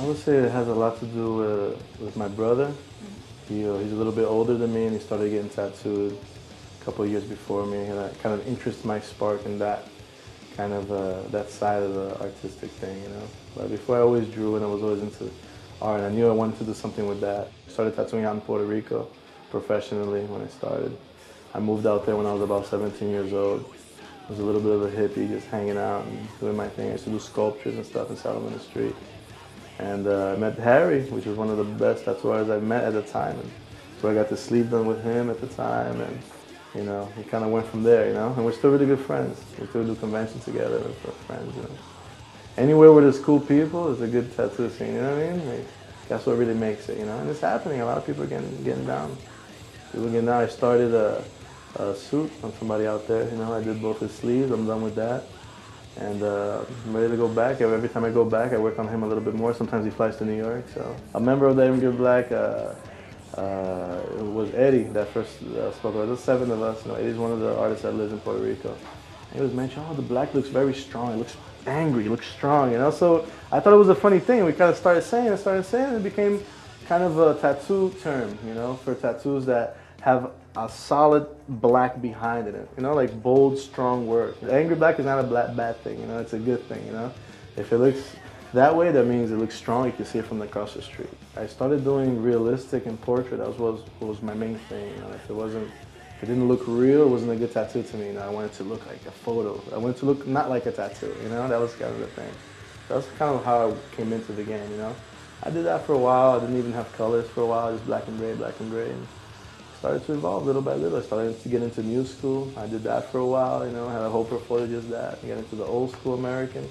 would say it has a lot to do with my brother. He's a little bit older than me, and he started getting tattooed a couple of years before me. And that kind of interest my spark in that kind of that side of the artistic thing, you know. But before I always drew, and I was always into art, and I knew I wanted to do something with that. I started tattooing out in Puerto Rico professionally when I started. I moved out there when I was about 17 years old. I was a little bit of a hippie, just hanging out and doing my thing. I used to do sculptures and stuff and sell them in the street. And I met Harry, which was one of the best tattoo artists I met at the time. And so I got the sleeve done with him at the time, and you know, he kind of went from there, you know. And we're still really good friends. We still do conventions together with our friends, you know. Anywhere where there's cool people, there's a good tattoo scene, you know what I mean? Like, that's what really makes it, you know. And it's happening. A lot of people are getting down. People getting down. I started a suit on somebody out there, you know. I did both his sleeves. I'm done with that. And I'm ready to go back. Every time I go back, I work on him a little bit more. Sometimes he flies to New York. So a member of the Immigrant Black it was Eddie that first spoke about. There's 7 of us. You know, Eddie's one of the artists that lives in Puerto Rico. And he was mentioning, oh, the black looks very strong. It looks angry. It looks strong. You know. So I thought it was a funny thing. We kind of started saying, and it became kind of a tattoo term, you know, for tattoos that have a solid black behind it, you know, like bold, strong work. Angry black is not a bad thing, you know, it's a good thing, you know. If it looks that way, that means it looks strong, you can see it from across the street. I started doing realistic and portrait. That was my main thing, you know. If it didn't look real, it wasn't a good tattoo to me, you know. I wanted to look like a photo. I wanted to look not like a tattoo, you know, that was kind of the thing. That's kind of how I came into the game, you know. I did that for a while. I didn't even have colors for a while, just black and gray, black and gray. And started to evolve little by little. I started to get into new school. I did that for a while, you know, I had a whole portfolio just that. I got into the old school American.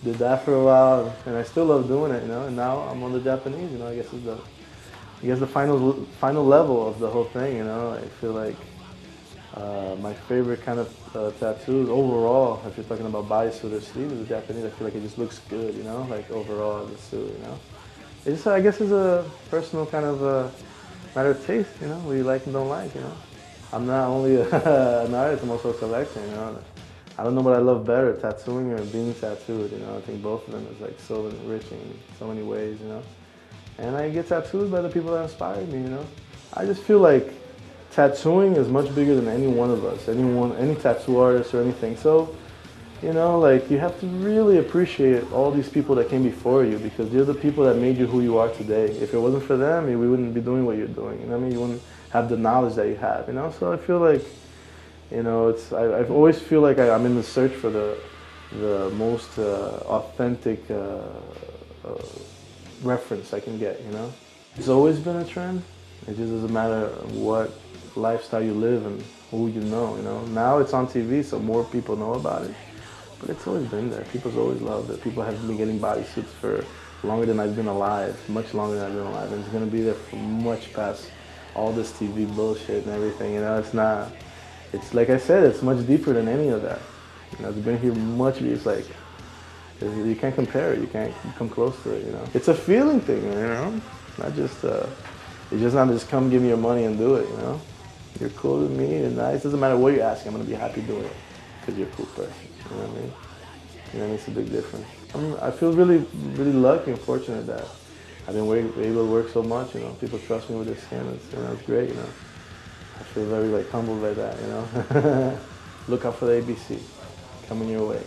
Did that for a while, and I still love doing it, you know, and now I'm on the Japanese, you know, I guess the final level of the whole thing, you know. I feel like my favorite kind of tattoos overall, if you're talking about bodysuit or sleeve, is the Japanese. I feel like it just looks good, you know, like overall the suit, you know. It just, I guess, is a personal kind of matter of taste, you know, what you like and don't like, you know. I'm not only an artist, I'm also a collector, you know. I don't know what I love better, tattooing or being tattooed, you know. I think both of them is like so enriching in so many ways, you know. And I get tattooed by the people that inspired me, you know. I just feel like tattooing is much bigger than any one of us, any tattoo artist or anything. So, you know, like, you have to really appreciate all these people that came before you, because they're the people that made you who you are today. If it wasn't for them, we wouldn't be doing what you're doing, you know what I mean? You wouldn't have the knowledge that you have, you know? So I feel like, you know, I always feel like I'm in the search for the most authentic reference I can get, you know? It's always been a trend. It just doesn't matter what lifestyle you live and who you know, you know? Now it's on TV, so more people know about it. But it's always been there. People's always loved it. People have been getting bodysuits for longer than I've been alive, much longer than I've been alive. And it's going to be there for much past all this TV bullshit and everything. You know, it's like I said, it's much deeper than any of that. You know, it's been here much, it's like, you can't compare it. You can't come close to it, you know. It's a feeling thing, you know. Not just, it's just not just come give me your money and do it, you know. You're cool with me, you're nice. It doesn't matter what you're asking, I'm going to be happy doing it because you're a cool person. You know what I mean? You know, it's a big difference. I feel really, really lucky and fortunate that I've been able to work so much. You know, people trust me with their skin. It's great. You know, I feel very like humbled by that. You know, look out for the ABC coming your way.